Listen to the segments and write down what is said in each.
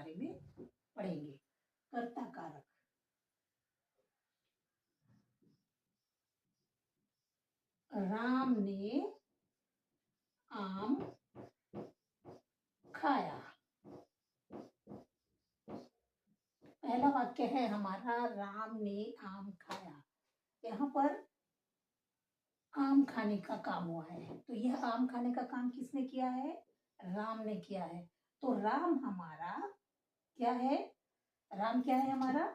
बारे में पढ़ेंगे। कर्ता कारक, राम ने आम खाया। पहला वाक्य है हमारा, राम ने आम खाया। यहाँ पर आम खाने का काम हुआ है, तो यह आम खाने का काम किसने किया है? राम ने किया है। तो राम हमारा क्या है? राम क्या है हमारा?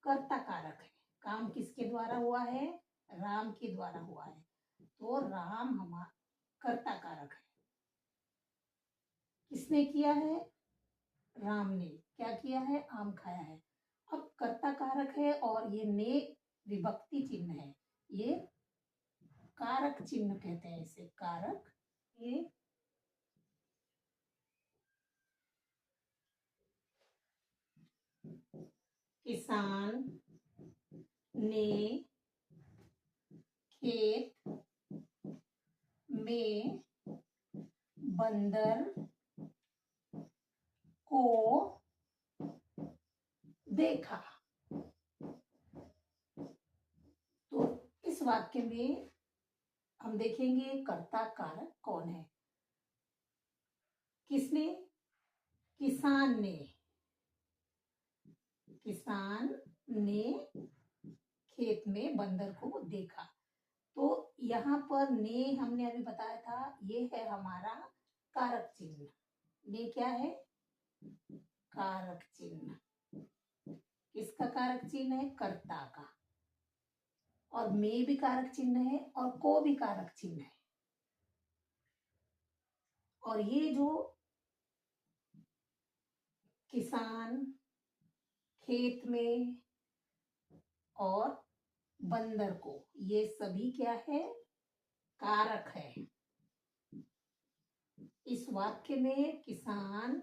कर्ता कारक है। काम किसके द्वारा हुआ है? राम के द्वारा हुआ है। तो राम हमारा कर्ता कारक है। किसने किया है? राम ने। क्या किया है? आम खाया है। अब कर्ता कारक है और ये ने विभक्ति चिन्ह है। ये कारक चिन्ह कहते हैं इसे, कारक। ये किसान ने खेत में बंदर को देखा। तो इस वाक्य में हम देखेंगे कर्ता कारक कौन है। किसने? किसान ने। किसान ने खेत में बंदर को देखा। तो यहाँ पर ने हमने अभी बताया था, ये है हमारा कारक चिन्ह। ने क्या है? कारक चिन्ह। किसका कारक चिन्ह है? कर्ता का। और में भी कारक चिन्ह है और को भी कारक चिन्ह है। और ये जो किसान, खेत में और बंदर को, ये सभी क्या है? कारक है। इस वाक्य में किसान,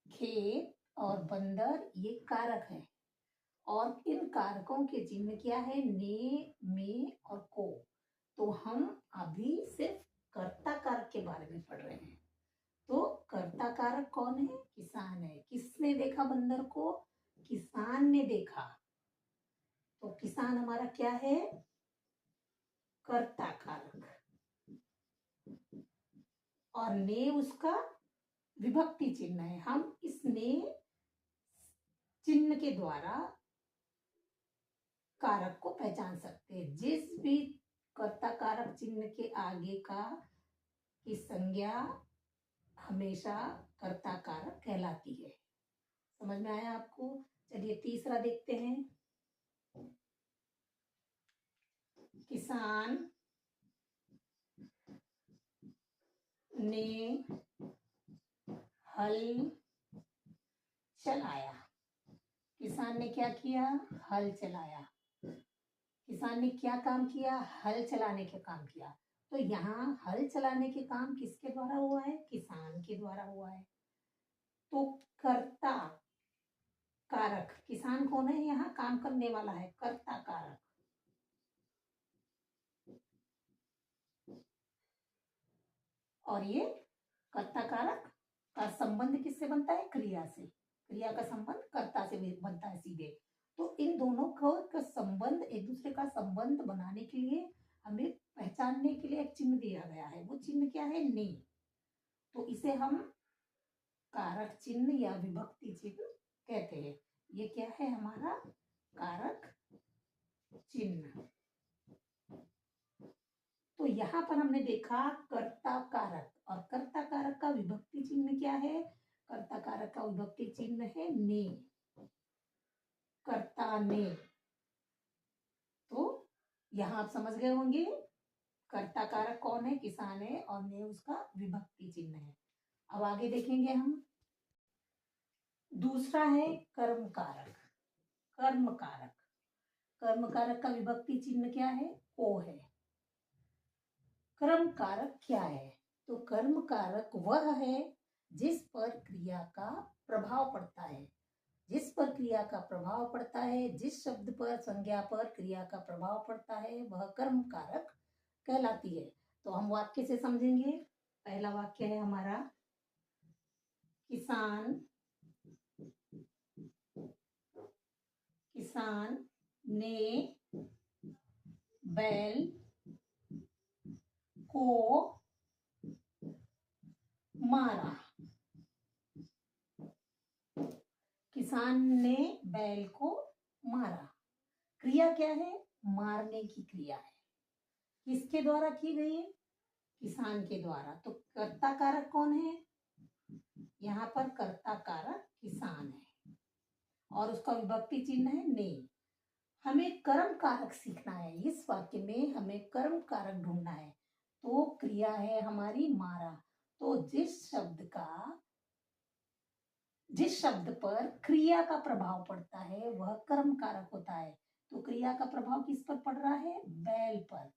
खेत और बंदर ये कारक है। और इन कारकों के चिन्ह क्या है? ने, में और को। तो हम अभी सिर्फ कर्ता कारक के बारे में पढ़ रहे हैं। तो कर्ता कारक कौन है? किसान है। किसने देखा बंदर को? किसान ने देखा। तो किसान हमारा क्या है? कर्ता कारक। और ने उसका विभक्ति चिन्ह है। हम इस ने चिन्ह के द्वारा कारक को पहचान सकते हैं। जिस भी कर्ता कारक चिन्ह के आगे का की संज्ञा हमेशा कर्ता कारक कहलाती है। समझ में आया आपको? चलिए तीसरा देखते हैं। किसान ने हल चलाया। किसान ने क्या किया? हल चलाया। किसान ने क्या काम किया? हल चलाने का काम किया। तो यहाँ हल चलाने के काम किसके द्वारा हुआ है? किसान के द्वारा हुआ है। तो कर्ता कारक, किसान कौन है? यहाँ काम करने वाला है, कर्ता कारक। और ये कर्ता कारक का संबंध किससे बनता है? क्रिया से। क्रिया का संबंध कर्ता से बनता है सीधे। तो इन दोनों का संबंध, एक दूसरे का संबंध बनाने के लिए हमें पहचानने के लिए एक चिन्ह दिया गया है। वो चिन्ह क्या है? ने। तो इसे हम कारक चिन्ह या विभक्ति चिन्ह कहते हैं। ये क्या है? हमारा कारक चिन्ह। तो यहाँ पर हमने देखा कर्ता कारक, और कर्ता कारक का विभक्ति चिन्ह क्या है? कर्ता कारक का विभक्ति चिन्ह है ने, कर्ता ने। तो यहाँ आप समझ गए होंगे कर्ता कारक कौन है? किसान है, और ने उसका विभक्ति चिन्ह है। अब आगे देखेंगे हम। दूसरा है कर्म कारक। कर्म कारक, कर्म कारक का विभक्ति चिन्ह क्या है? को है। कर्म कारक क्या है? तो कर्म कारक वह है जिस पर क्रिया का प्रभाव पड़ता है। जिस पर क्रिया का प्रभाव पड़ता है, जिस शब्द पर, संज्ञा पर क्रिया का प्रभाव पड़ता है, वह कर्म कारक कहलाती है। तो हम वाक्य से समझेंगे। पहला वाक्य है हमारा, किसान किसान ने बैल को मारा। किसान ने बैल को मारा। क्रिया क्या है? मारने की क्रिया है। किसके द्वारा की गई है? किसान के द्वारा। तो कर्ता कारक कौन है? यहाँ पर कर्ता कारक किसान है और उसका विभक्ति चिन्ह है ने। हमें कर्म कारक सीखना है। इस वाक्य में हमें कर्म कारक ढूंढना है। तो क्रिया है हमारी मारा। तो जिस शब्द पर क्रिया का प्रभाव पड़ता है वह कर्म कारक होता है। तो क्रिया का प्रभाव किस पर पड़ रहा है? बैल पर।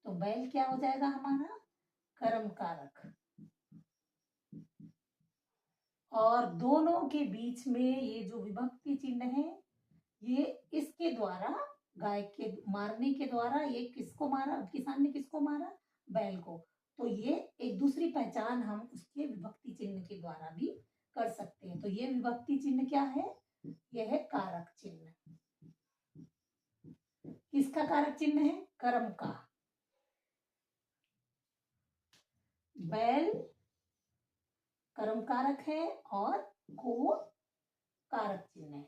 तो बैल क्या हो जाएगा हमारा? कर्म कारक। और दोनों के बीच में ये जो विभक्ति चिन्ह है, ये इसके द्वारा, गाय के मारने के द्वारा, ये किसको मारा? किसान ने किसको मारा? बैल को। तो ये एक दूसरी पहचान हम उसके विभक्ति चिन्ह के द्वारा भी कर सकते हैं। तो ये विभक्ति चिन्ह क्या है? यह है कारक चिन्ह। किसका कारक चिन्ह है? कर्म का। बैल कर्म कारक है और को कारक चिन्ह है।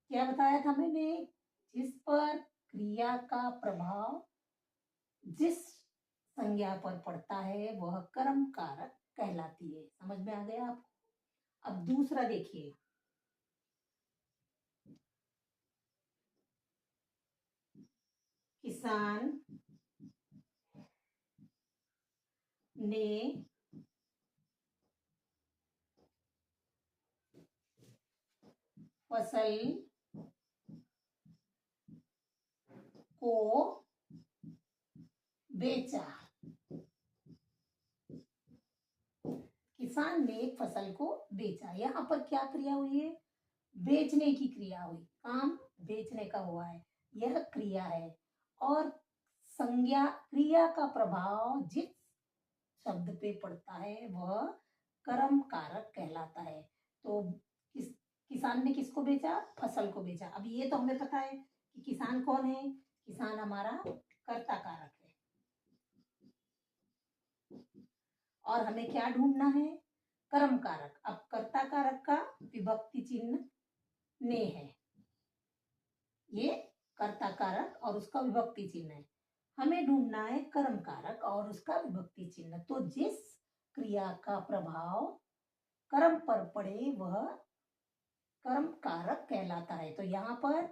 क्या बताया था मैंने? जिस पर क्रिया का प्रभाव जिस संज्ञा पर पड़ता है वह कर्म कारक कहलाती है। समझ में आ गया आपको? अब दूसरा देखिए, किसान ने फसल को बेचा। किसान ने फसल को बेचा। यहाँ पर क्या क्रिया हुई है? बेचने की क्रिया हुई। काम बेचने का हुआ है, यह क्रिया है। और संज्ञा, क्रिया का प्रभाव जिस शब्द पे पड़ता है वह कर्म कारक कहलाता है। तो किसान ने किसको बेचा? फसल को बेचा। अब ये तो हमें पता है कि किसान कौन है? किसान हमारा कर्ता कारक है। और हमें क्या ढूंढना है? कर्म कारक। अब कर्ता कारक का विभक्ति चिन्ह ने है। ये कर्ता कारक और उसका विभक्ति चिन्ह है। हमें ढूंढना है कर्म कारक और उसका विभक्ति चिन्ह। तो जिस क्रिया का प्रभाव कर्म पर पड़े वह कर्म कारक कहलाता है। तो यहाँ पर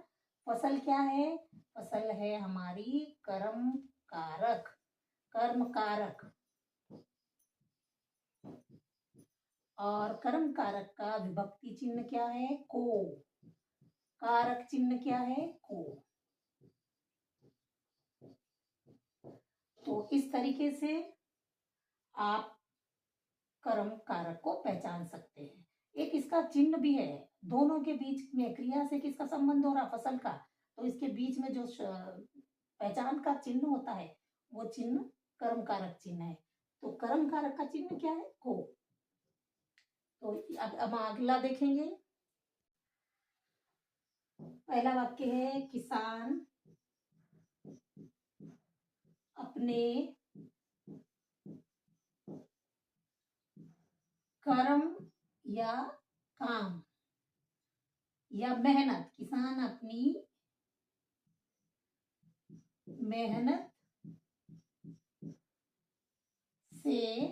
फसल क्या है? फसल है हमारी कर्म कारक, कर्म कारक। और कर्म कारक का विभक्ति चिन्ह क्या है? को। कारक चिन्ह क्या है? को। तो इस तरीके से आप कर्म कारक को पहचान सकते हैं। एक इसका चिन्ह भी है। दोनों के बीच में क्रिया से किसका संबंध हो रहा? फसल का। तो इसके बीच में जो पहचान का चिन्ह होता है वो चिन्ह कर्म कारक चिन्ह है। तो कर्म कारक का चिन्ह क्या है? को। तो अब अगला देखेंगे। पहला वाक्य है, किसान अपने कर्म या काम या मेहनत, किसान अपनी मेहनत से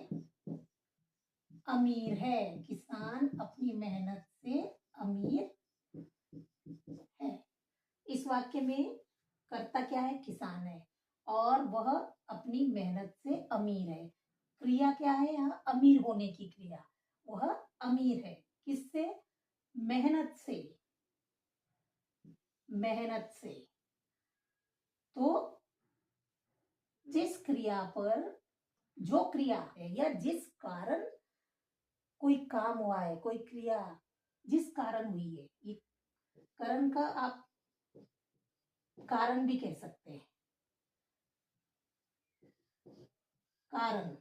अमीर है। किसान अपनी मेहनत से अमीर है। इस वाक्य में कर्ता क्या है? किसान है और वह अपनी मेहनत से अमीर है। क्रिया क्या है यहाँ? अमीर होने की क्रिया। वह अमीर है किससे? मेहनत से। मेहनत से। तो जिस क्रिया पर, जो क्रिया है या जिस कारण कोई काम हुआ है, कोई क्रिया जिस कारण हुई है, ये कारण का आप कारण भी कह सकते हैं। कारण।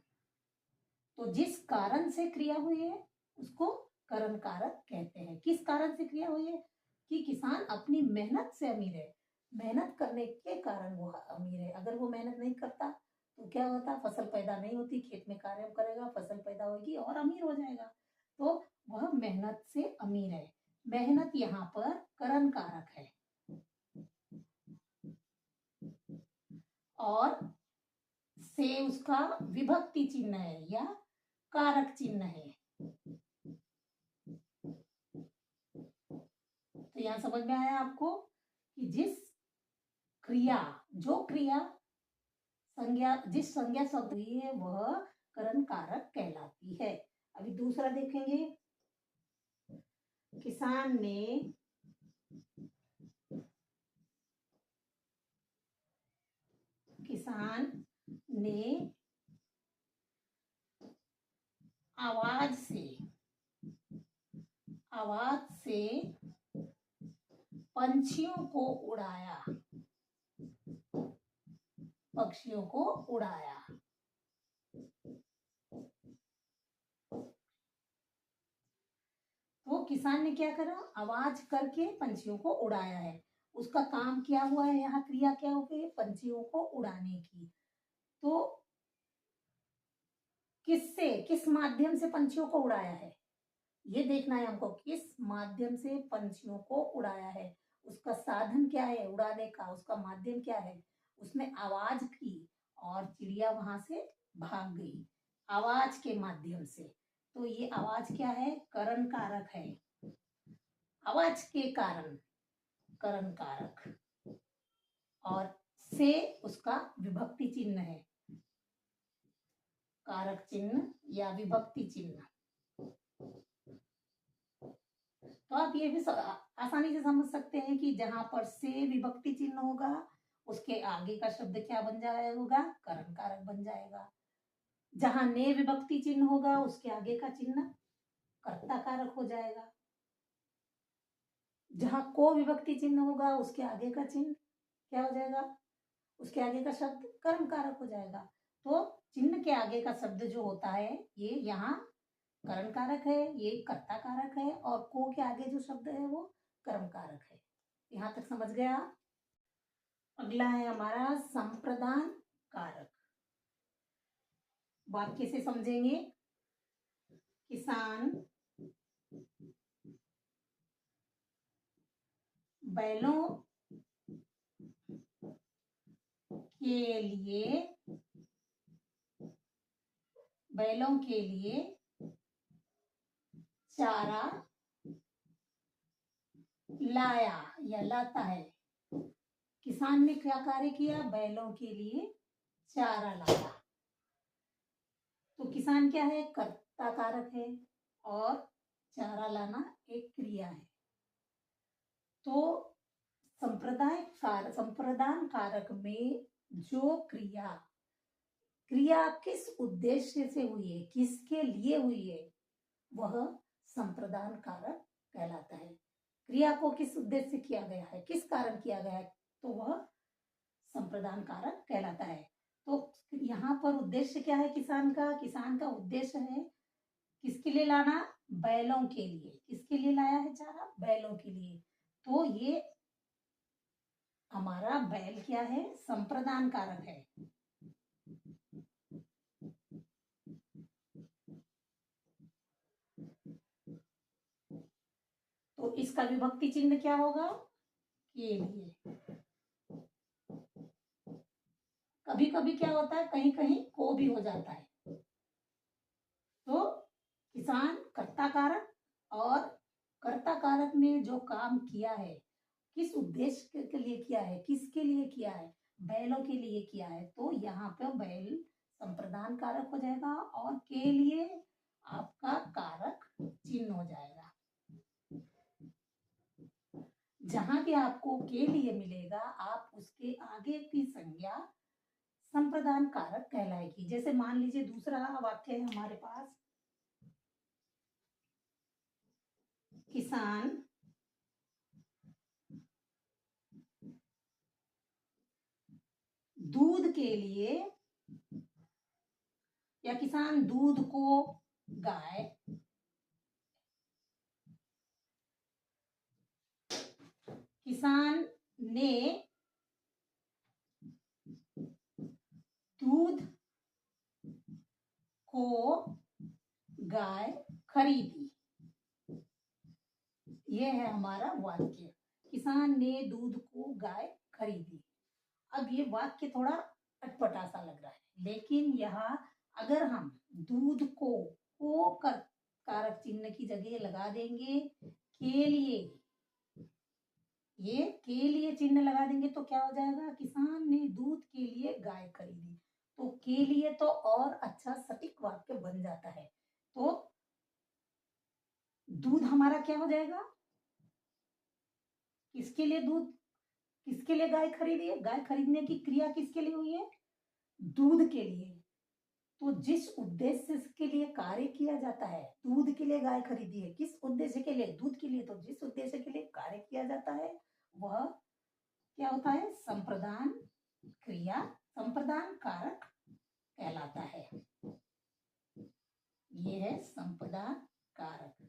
तो जिस कारण से क्रिया हुई है उसको कर्म कारक कहते हैं। किस कारण से क्रिया हुई है? कि किसान अपनी मेहनत से अमीर है, मेहनत करने के कारण वो अमीर है। अगर वो मेहनत नहीं करता तो क्या होता, फसल पैदा नहीं होती, खेत में कार्य करेगा, फसल पैदा होगी और अमीर हो जाएगा। तो वह मेहनत से अमीर है। मेहनत यहाँ पर करण कारक है और से उसका विभक्ति चिन्ह है या कारक चिन्ह है। तो यहां समझ में आया आपको कि जो क्रिया संज्ञा, जिस संज्ञा शब्द हुई है वह करण कारक कहलाती है। अभी दूसरा देखेंगे, किसान ने आवाज से पक्षियों को उड़ाया। तो किसान ने क्या करा, आवाज करके पंछियों को उड़ाया है। उसका काम क्या हुआ है, यहाँ क्रिया क्या हो गई, पंछियों को उड़ाने की। तो किस माध्यम से पंछियों को उड़ाया है, ये देखना है हमको। किस माध्यम से पंछियों को उड़ाया है, उसका साधन क्या है उड़ाने का, उसका माध्यम क्या है। उसने आवाज की और चिड़िया वहां से भाग गई आवाज के माध्यम से। तो ये आवाज क्या है, करण कारक है। आवाज के कारण करण कारक, और से उसका विभक्ति चिन्ह है, कारक चिन्ह या विभक्ति चिन्ह। तो आप ये भी आसानी से समझ सकते हैं कि जहां पर से विभक्ति चिन्ह होगा उसके आगे का शब्द क्या बन जाएगा, करण कारक बन जाएगा। जहां ने विभक्ति चिन्ह होगा उसके आगे का चिन्ह कर्ता कारक हो जाएगा। जहां को विभक्ति चिन्ह होगा उसके आगे का चिन्ह क्या हो जाएगा, उसके आगे का शब्द कर्म कारक हो जाएगा। तो चिन्ह के आगे का शब्द जो होता है ये यहाँ करण कारक है, ये कर्ता कारक है, और को के आगे जो शब्द है वो कर्म कारक है। यहां तक समझ गया। अगला है हमारा संप्रदान कारक। वाक्य से समझेंगे, किसान बैलों के लिए चारा लाया या लाता है। किसान ने क्या कार्य किया, बैलों के लिए चारा लाया। तो किसान क्या है, कर्ता कारक है और चारा लाना एक क्रिया है। तो संप्रदान कारक में जो क्रिया किस उद्देश्य से हुई है, किसके लिए हुई है, वह संप्रदान कारक कहलाता है। क्रिया को किस उद्देश्य से किया गया है, किस कारण किया गया है, तो वह संप्रदान कारक कहलाता है। तो यहाँ पर उद्देश्य क्या है किसान का उद्देश्य है किसके लिए लाना, बैलों के लिए। किसके लिए लाया है चारा, बैलों के लिए। तो ये हमारा बैल क्या है, संप्रदान कारक है। तो इसका विभक्ति चिन्ह क्या होगा, के लिए। कभी कभी क्या होता है, कहीं कहीं को भी हो जाता है। तो किसान कर्ता कारक, और कर्ता कारक ने जो काम किया है किस उद्देश्य के लिए किया है, किसके लिए किया है, बैलों के लिए किया है। तो यहाँ पे बैल संप्रदान कारक हो जाएगा और के लिए आपका कारक चिन्ह हो जाएगा। जहां भी आपको के लिए मिलेगा आप उसके आगे की संज्ञा संप्रदान कारक कहलाएगी। जैसे मान लीजिए दूसरा वाक्य है हमारे पास, किसान दूध के लिए, या किसान दूध को गाय किसान ने दूध को गाय खरीदी। ये है हमारा वाक्य, किसान ने दूध को गाय खरीदी। अब ये वाक्य थोड़ा अटपटा सा लग रहा है, लेकिन यहाँ अगर हम दूध को कारक चिन्ह की जगह लगा देंगे के लिए, ये के लिए चिन्ह लगा देंगे तो क्या हो जाएगा, किसान ने दूध के लिए गाय खरीदी। तो के लिए तो और अच्छा सटीक वाक्य बन जाता है। तो दूध हमारा क्या हो जाएगा, किसके लिए दूध, किसके लिए गाय खरीदी है, गाय खरीदने की क्रिया किसके लिए हुई है, दूध के लिए। तो जिस उद्देश्य के लिए कार्य किया जाता है, दूध के लिए गाय खरीदी है, किस उद्देश्य के लिए, दूध के लिए, तो जिस उद्देश्य के लिए कार्य किया जाता है वह क्या होता है, संप्रदान क्रिया, संप्रदान कारक कहलाता है। ये है संप्रदान कारक।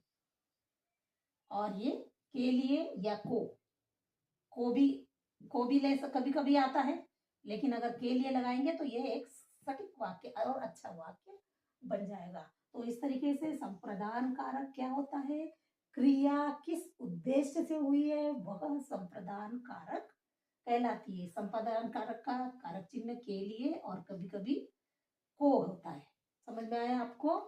और ये के लिए या को भी ले कभी कभी आता है, लेकिन अगर के लिए लगाएंगे तो ये एक सटीक वाक्य और अच्छा वाक्य बन जाएगा। तो इस तरीके से संप्रदान कारक क्या होता है, क्रिया किस उद्देश्य से हुई है वह संप्रदान कारक कहलाती है। संप्रदान कारक का कारक चिन्ह के लिए और कभी कभी को होता है। समझ में आया आपको?